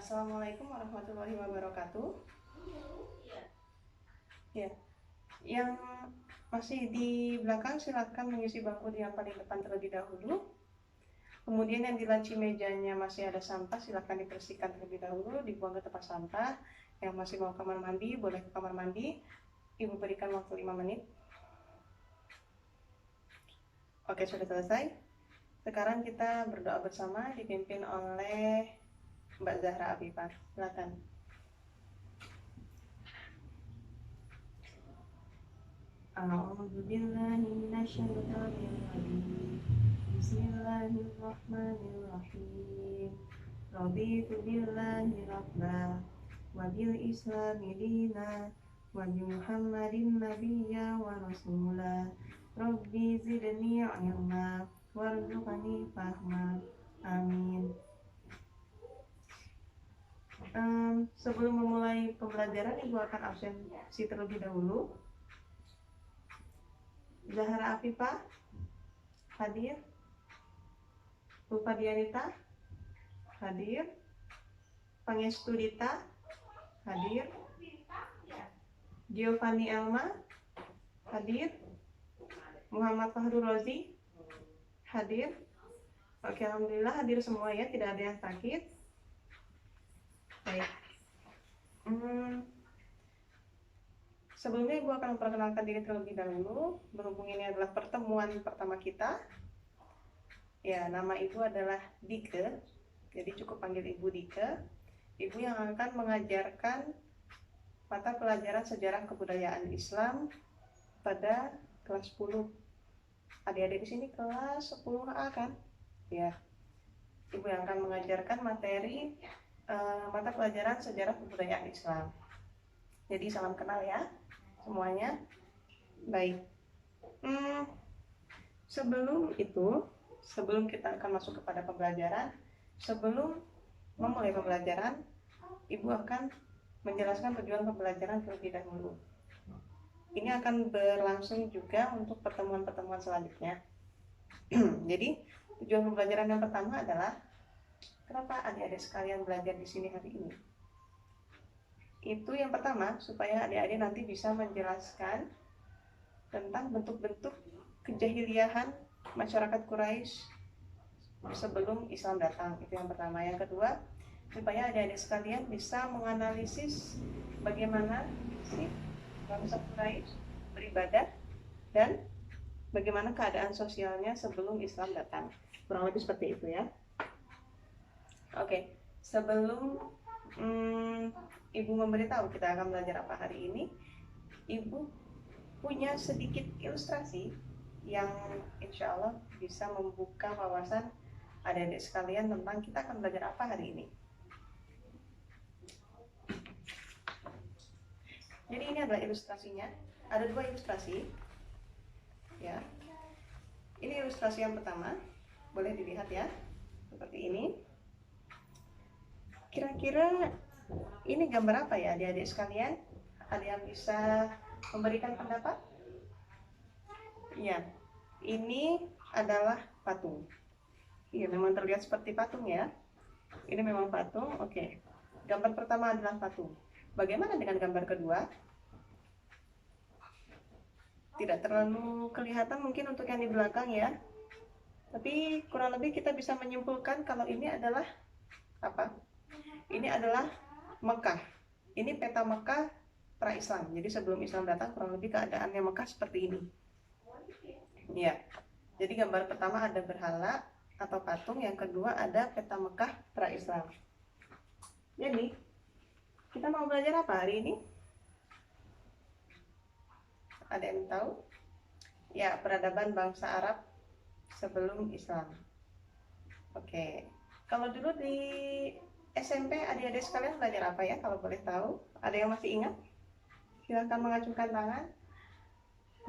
Assalamualaikum warahmatullahi wabarakatuh. Ya, yang masih di belakang silakan mengisi bangku di yang paling depan terlebih dahulu. Kemudian yang di laci mejanya masih ada sampah, silakan dibersihkan terlebih dahulu, dibuang ke tempat sampah. Yang masih mau kamar mandi, boleh ke kamar mandi. Ibu berikan waktu 5 menit. Oke, sudah selesai. Sekarang kita berdoa bersama dipimpin oleh Mbak Zahra Afifah. Silakan. A'udzubillahi minasyaitonir rajim. Bismillahirrahmanirrahim. Raditu billahi rabba wa bil islami dina wa bi Muhammadin nabiyya wa rasula. Rabbi zidni ilma warzuqni fahma. Amin. Sebelum memulai pembelajaran, Ibu akan absensi terlebih dahulu. Zahra Afifah hadir. Bu Fadianita hadir. Pangestudita hadir. Giovanni Elma hadir. Muhammad Fahru Rozi hadir. Oke, alhamdulillah hadir semua ya, tidak ada yang sakit. Baik. Sebelumnya Ibu akan memperkenalkan diri terlebih dahulu. Berhubung ini adalah pertemuan pertama kita. Ya, nama Ibu adalah Dike. Jadi cukup panggil Ibu Dike. Ibu yang akan mengajarkan mata pelajaran sejarah kebudayaan Islam pada kelas 10. Adik-adik di sini kelas 10A kan? Ya. Ibu yang akan mengajarkan materi mata pelajaran sejarah kebudayaan Islam. Jadi salam kenal ya semuanya. Baik. Sebelum kita akan masuk kepada pembelajaran, sebelum memulai pembelajaran, Ibu akan menjelaskan tujuan pembelajaran terlebih dahulu. Ini akan berlangsung juga untuk pertemuan-pertemuan selanjutnya. Jadi tujuan pembelajaran yang pertama adalah kenapa adik-adik sekalian belajar di sini hari ini. Itu yang pertama, supaya adik-adik nanti bisa menjelaskan tentang bentuk-bentuk kejahiliahan masyarakat Quraisy sebelum Islam datang. Itu yang pertama. Yang kedua, supaya adik-adik sekalian bisa menganalisis bagaimana sih bangsa Quraisy beribadah dan bagaimana keadaan sosialnya sebelum Islam datang. Kurang lebih seperti itu ya. Oke, sebelum Ibu memberitahu kita akan belajar apa hari ini, Ibu punya sedikit ilustrasi yang insya Allah bisa membuka wawasan adik-adik sekalian tentang kita akan belajar apa hari ini. Jadi ini adalah ilustrasinya. Ada 2 ilustrasi. Ya. Ini ilustrasi yang pertama. Boleh dilihat ya. Seperti ini. Kira-kira ini gambar apa ya adik-adik sekalian? Ada yang bisa memberikan pendapat? Ya, ini adalah patung. Iya, memang terlihat seperti patung ya. Ini memang patung, oke. Gambar pertama adalah patung. Bagaimana dengan gambar kedua? Tidak terlalu kelihatan mungkin untuk yang di belakang ya. Tapi kurang lebih kita bisa menyimpulkan kalau ini adalah apa? Ini adalah Mekah. Ini peta Mekah pra-Islam. Jadi sebelum Islam datang kurang lebih keadaannya Mekah seperti ini. Ya. Jadi gambar pertama ada berhala atau patung, yang kedua ada peta Mekah pra-Islam. Jadi kita mau belajar apa hari ini? Ada yang tahu? Ya, peradaban bangsa Arab sebelum Islam. Oke. Kalau dulu di SMP adik-adik sekalian belajar apa ya kalau boleh tahu? Ada yang masih ingat? Silakan mengacungkan tangan.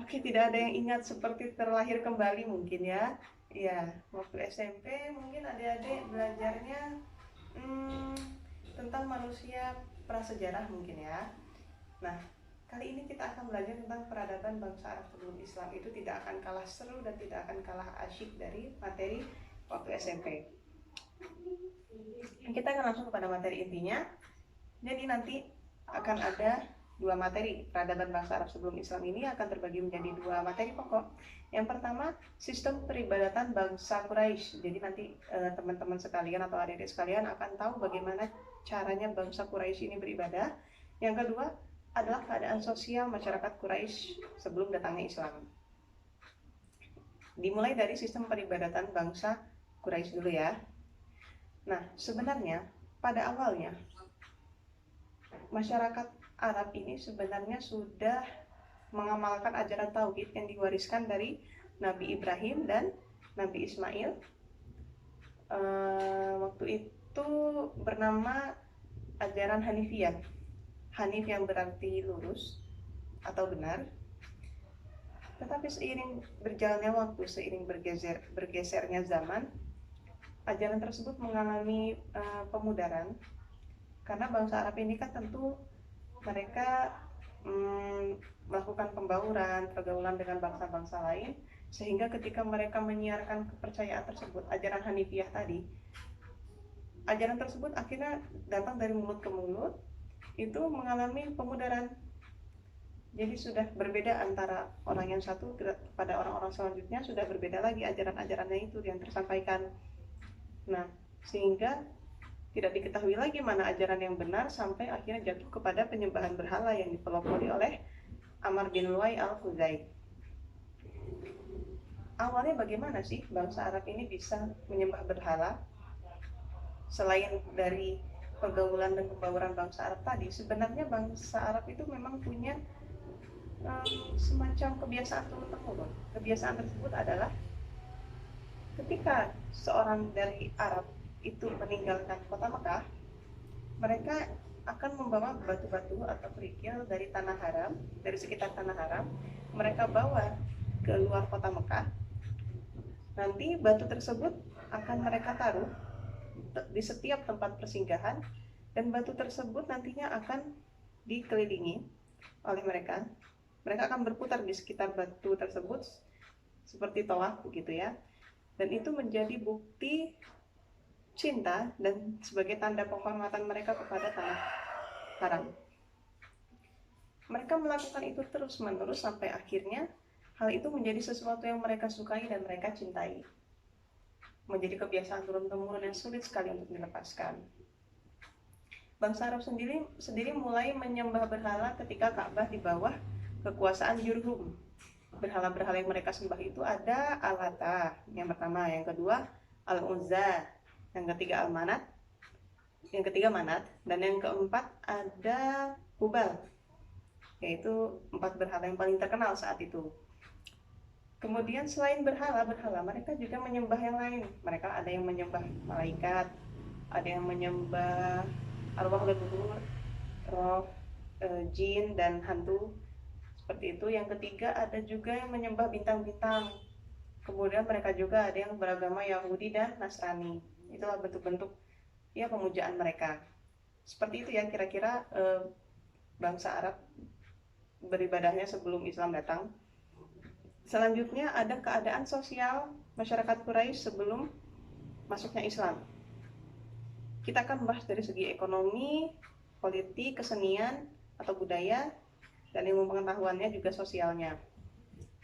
Oke, tidak ada yang ingat seperti terlahir kembali mungkin ya. Iya, waktu SMP mungkin adik-adik belajarnya tentang manusia prasejarah mungkin ya. Nah, kali ini kita akan belajar tentang peradaban bangsa Arab sebelum Islam. Itu tidak akan kalah seru dan tidak akan kalah asyik dari materi waktu SMP. Kita akan langsung kepada materi intinya. Jadi nanti akan ada dua materi. Peradaban bangsa Arab sebelum Islam ini akan terbagi menjadi dua materi pokok. Yang pertama, sistem peribadatan bangsa Quraisy. Jadi nanti teman-teman sekalian atau adik-adik sekalian akan tahu bagaimana caranya bangsa Quraisy ini beribadah. Yang kedua adalah keadaan sosial masyarakat Quraisy sebelum datangnya Islam. Dimulai dari sistem peribadatan bangsa Quraisy dulu ya. Nah, sebenarnya pada awalnya masyarakat Arab ini sebenarnya sudah mengamalkan ajaran tauhid yang diwariskan dari Nabi Ibrahim dan Nabi Ismail. Waktu itu bernama ajaran Hanifiyah. Hanif yang berarti lurus atau benar. Tetapi seiring berjalannya waktu, seiring bergesernya zaman, ajaran tersebut mengalami pemudaran karena bangsa Arab ini kan tentu mereka melakukan pembauran, pergaulan dengan bangsa-bangsa lain, sehingga ketika mereka menyiarkan kepercayaan tersebut, ajaran Hanifiyah tadi, ajaran tersebut akhirnya datang dari mulut ke mulut, itu mengalami pemudaran. Jadi sudah berbeda antara orang yang satu pada orang-orang selanjutnya, sudah berbeda lagi ajaran-ajarannya itu yang tersampaikan. Nah, sehingga tidak diketahui lagi mana ajaran yang benar sampai akhirnya jatuh kepada penyembahan berhala yang dipelopori oleh Amr bin Luwai al-Khuzai. Awalnya bagaimana sih bangsa Arab ini bisa menyembah berhala? Selain dari pergaulan dan pembauran bangsa Arab tadi, sebenarnya bangsa Arab itu memang punya semacam kebiasaan turun-temurun. Kebiasaan tersebut adalah ketika seorang dari Arab itu meninggalkan kota Mekah, mereka akan membawa batu-batu atau kerikil dari tanah haram, dari sekitar tanah haram, mereka bawa ke luar kota Mekah. Nanti batu tersebut akan mereka taruh di setiap tempat persinggahan, dan batu tersebut nantinya akan dikelilingi oleh mereka. Mereka akan berputar di sekitar batu tersebut seperti tawaf begitu ya. Dan itu menjadi bukti cinta dan sebagai tanda penghormatan mereka kepada tanah haram. Mereka melakukan itu terus-menerus sampai akhirnya hal itu menjadi sesuatu yang mereka sukai dan mereka cintai. Menjadi kebiasaan turun-temurun yang sulit sekali untuk dilepaskan. Bangsa Arab sendiri mulai menyembah berhala ketika Ka'bah di bawah kekuasaan Jurhum. Berhala-berhala yang mereka sembah itu ada Al-Lata yang pertama, yang kedua Al-Uzza, yang ketiga Al-Manat, yang ketiga Manat, dan yang keempat ada Hubal, yaitu 4 berhala yang paling terkenal saat itu. Kemudian selain berhala-berhala, mereka juga menyembah yang lain. Mereka ada yang menyembah malaikat, ada yang menyembah arwah leluhur, roh, jin dan hantu. Seperti itu. Yang ketiga ada juga yang menyembah bintang-bintang. Kemudian mereka juga ada yang beragama Yahudi dan Nasrani. Itulah bentuk-bentuk ya pemujaan mereka. Seperti itu ya kira-kira bangsa Arab beribadahnya sebelum Islam datang. Selanjutnya ada keadaan sosial masyarakat Quraisy sebelum masuknya Islam. Kita akan bahas dari segi ekonomi, politik, kesenian atau budaya, dan ilmu pengetahuannya juga sosialnya.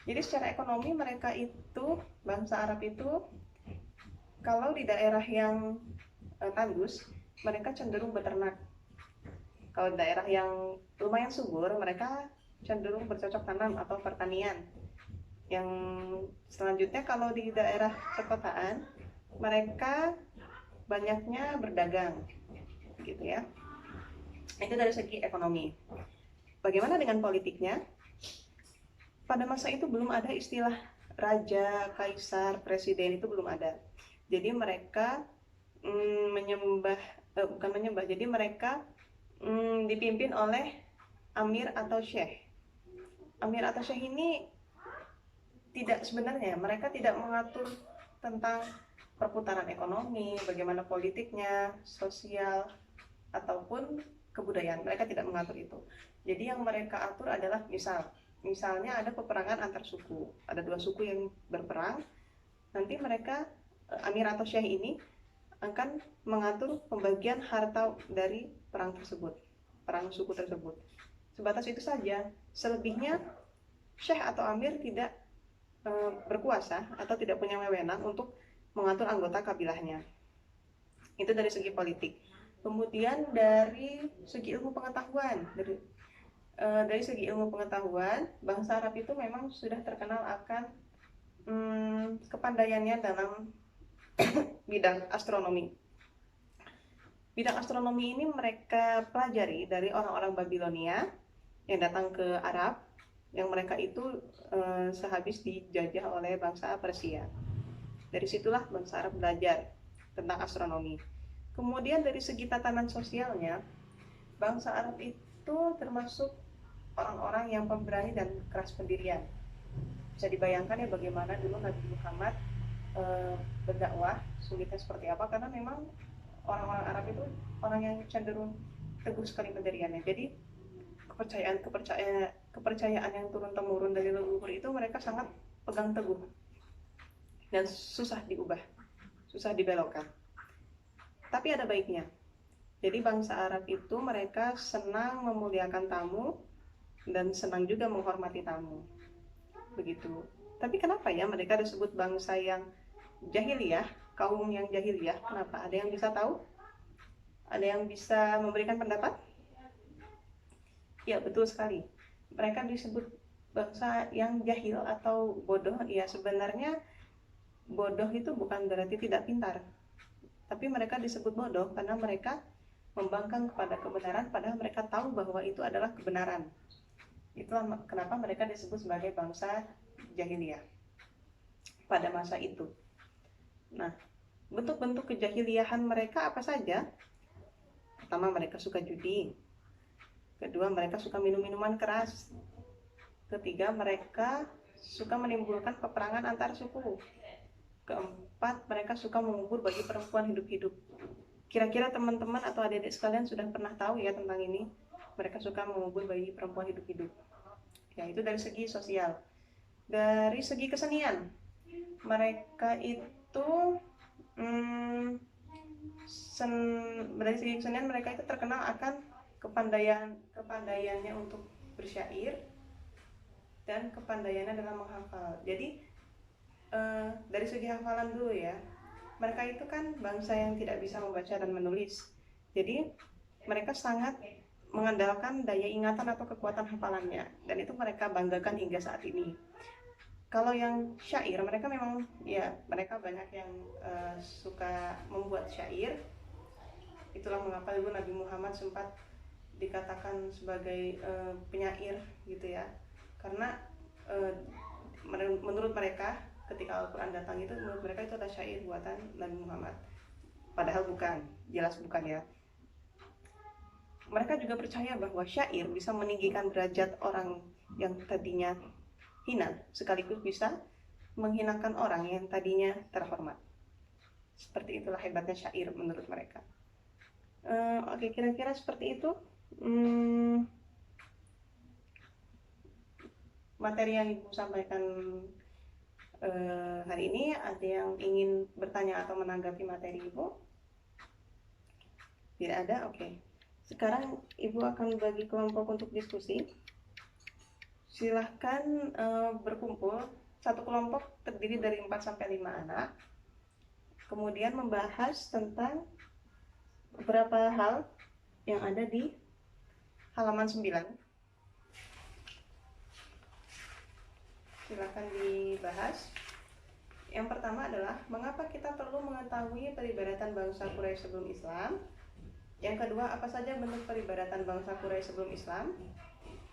Jadi secara ekonomi mereka itu, bangsa Arab itu, kalau di daerah yang tandus, mereka cenderung beternak. Kalau di daerah yang lumayan subur, mereka cenderung bercocok tanam atau pertanian. Yang selanjutnya kalau di daerah perkotaan, mereka banyaknya berdagang, gitu ya. Itu dari segi ekonomi. Bagaimana dengan politiknya? Pada masa itu belum ada istilah raja, kaisar, presiden, itu belum ada. Jadi mereka jadi mereka dipimpin oleh amir atau syekh. Amir atau syekh ini mereka tidak mengatur tentang perputaran ekonomi, bagaimana politiknya, sosial, ataupun kebudayaan. Mereka tidak mengatur itu. Jadi yang mereka atur adalah misalnya ada peperangan antar suku, ada 2 suku yang berperang, nanti mereka amir atau syekh ini akan mengatur pembagian harta dari perang tersebut, perang suku tersebut. Sebatas itu saja. Selebihnya syekh atau amir tidak berkuasa atau tidak punya wewenang untuk mengatur anggota kabilahnya. Itu dari segi politik. Kemudian dari segi ilmu pengetahuan, dari segi ilmu pengetahuan, bangsa Arab itu memang sudah terkenal akan kepandaiannya dalam bidang astronomi. Bidang astronomi ini mereka pelajari dari orang-orang Babilonia yang datang ke Arab, yang mereka itu sehabis dijajah oleh bangsa Persia. Dari situlah bangsa Arab belajar tentang astronomi. Kemudian dari segi tatanan sosialnya, bangsa Arab itu termasuk orang-orang yang pemberani dan keras pendirian. Bisa dibayangkan ya bagaimana dulu Nabi Muhammad berdakwah, sulitnya seperti apa, karena memang orang-orang Arab itu orang yang cenderung teguh sekali pendiriannya. Jadi kepercayaan yang turun-temurun dari leluhur itu mereka sangat pegang teguh dan susah diubah, susah dibelokkan. Tapi ada baiknya. Jadi bangsa Arab itu mereka senang memuliakan tamu dan senang juga menghormati tamu. Begitu. Tapi kenapa ya mereka disebut bangsa yang jahiliyah, kaum yang jahiliyah? Kenapa? Ada yang bisa tahu? Ada yang bisa memberikan pendapat? Ya, betul sekali. Mereka disebut bangsa yang jahil atau bodoh. Ya, sebenarnya bodoh itu bukan berarti tidak pintar. Tapi mereka disebut bodoh karena mereka membangkang kepada kebenaran padahal mereka tahu bahwa itu adalah kebenaran. Itulah kenapa mereka disebut sebagai bangsa jahiliyah pada masa itu. Nah, bentuk-bentuk kejahiliahan mereka apa saja? Pertama, mereka suka judi. Kedua, mereka suka minum-minuman keras. Ketiga, mereka suka menimbulkan peperangan antar suku. Keempat, mereka suka mengubur bagi perempuan hidup-hidup. Kira-kira teman-teman atau adik-adik sekalian sudah pernah tahu ya tentang ini? Mereka suka mengubur bagi perempuan hidup-hidup. Ya, itu dari segi sosial. Dari segi kesenian, mereka itu dari segi kesenian mereka itu terkenal akan kepandaiannya untuk bersyair dan kepandaiannya dalam menghafal. Jadi dari segi hafalan dulu ya, mereka itu kan bangsa yang tidak bisa membaca dan menulis. Jadi mereka sangat mengandalkan daya ingatan atau kekuatan hafalannya, dan itu mereka banggakan hingga saat ini. Kalau yang syair, mereka memang ya mereka banyak yang suka membuat syair. Itulah mengapa dulu Nabi Muhammad sempat dikatakan sebagai penyair gitu ya, karena menurut mereka ketika Al-Quran datang itu, menurut mereka itu adalah syair buatan Nabi Muhammad. Padahal bukan, jelas bukan ya. Mereka juga percaya bahwa syair bisa meninggikan derajat orang yang tadinya hina, sekaligus bisa menghinakan orang yang tadinya terhormat. Seperti itulah hebatnya syair menurut mereka. Oke, kira-kira seperti itu materi yang Ibu sampaikan hari ini. Ada yang ingin bertanya atau menanggapi materi Ibu? Tidak ada? Oke. Sekarang Ibu akan bagi kelompok untuk diskusi. Silahkan berkumpul. Satu kelompok terdiri dari 4-5 anak. Kemudian membahas tentang beberapa hal yang ada di halaman 9. Silakan dibahas. Yang pertama adalah mengapa kita perlu mengetahui peribadatan bangsa Quraisy sebelum Islam. Yang kedua, apa saja bentuk peribadatan bangsa Quraisy sebelum Islam.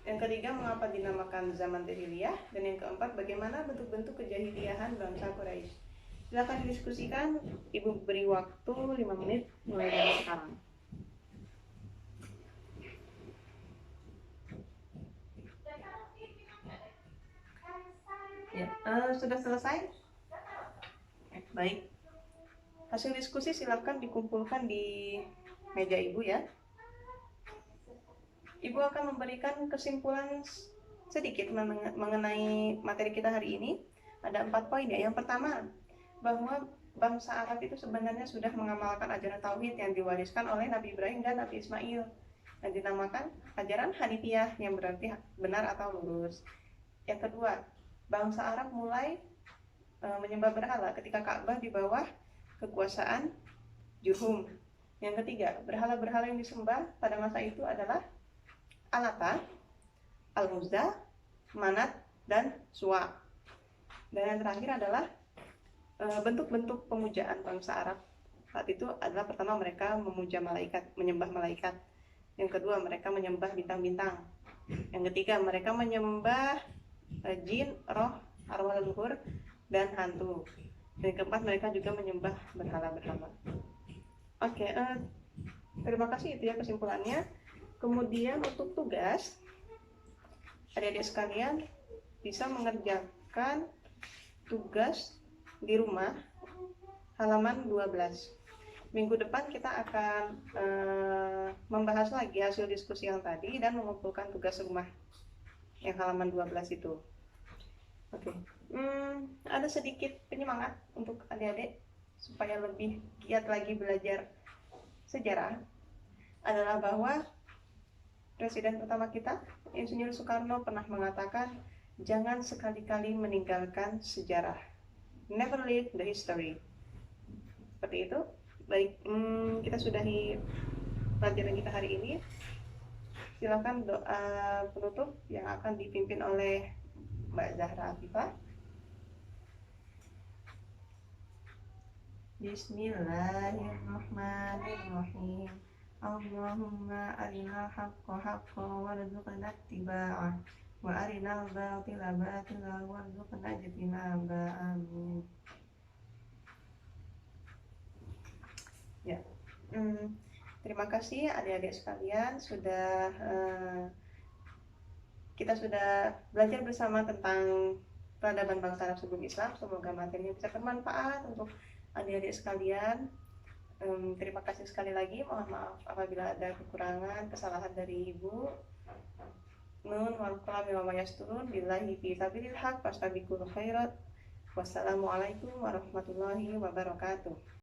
Yang ketiga, mengapa dinamakan zaman jahiliyah. Dan yang keempat, bagaimana bentuk-bentuk kejahiliahan bangsa Quraisy. Silakan didiskusikan. Ibu beri waktu 5 menit mulai dari sekarang. Ya, sudah selesai? Baik. Hasil diskusi silakan dikumpulkan di meja Ibu ya. Ibu akan memberikan kesimpulan sedikit mengenai materi kita hari ini. Ada 4 poin ya. Yang pertama, bahwa bangsa Arab itu sebenarnya sudah mengamalkan ajaran tauhid yang diwariskan oleh Nabi Ibrahim dan Nabi Ismail, yang dinamakan ajaran Hanifiyah, yang berarti benar atau lurus. Yang kedua, bangsa Arab mulai menyembah berhala ketika Ka'bah di bawah kekuasaan Jurhum. Yang ketiga, berhala-berhala yang disembah pada masa itu adalah Alata, Al-Uzza, Manat, dan Suwa. Dan yang terakhir adalah bentuk-bentuk pemujaan bangsa Arab saat itu adalah, pertama, mereka memuja malaikat, menyembah malaikat. Yang kedua, mereka menyembah bintang-bintang. Yang ketiga, mereka menyembah jin, roh, arwah leluhur, dan hantu. Dan keempat, mereka juga menyembah berhala-berhala. Oke, terima kasih, itu ya kesimpulannya. Kemudian untuk tugas, adik-adik sekalian bisa mengerjakan tugas di rumah halaman 12. Minggu depan kita akan membahas lagi hasil diskusi yang tadi dan mengumpulkan tugas rumah yang halaman 12 itu. Oke. Ada sedikit penyemangat untuk adik-adik supaya lebih giat lagi belajar sejarah, adalah bahwa Presiden pertama kita, Insinyur Soekarno, pernah mengatakan, jangan sekali-kali meninggalkan sejarah. Never leave the history. Seperti itu. Baik, kita sudahi pelajaran kita hari ini. Silakan doa penutup yang akan dipimpin oleh Mbak Zahra Afifah. Bismillahirrahmanirrahim. Allahumma arinal haqqa haqqan warzuqna ittiba'ah wa arinal batila batila warzuqna ijtinabah. Amin. Ya. Terima kasih adik-adik sekalian, kita sudah belajar bersama tentang peradaban bangsa Arab sebelum Islam. Semoga materinya bisa bermanfaat untuk adik-adik sekalian. Terima kasih sekali lagi. Mohon maaf apabila ada kekurangan, kesalahan dari Ibu. Nun wal qalami wa mayasturun billahi fi sabilil haq fastabiqul khairat. Wassalamualaikum warahmatullahi wabarakatuh.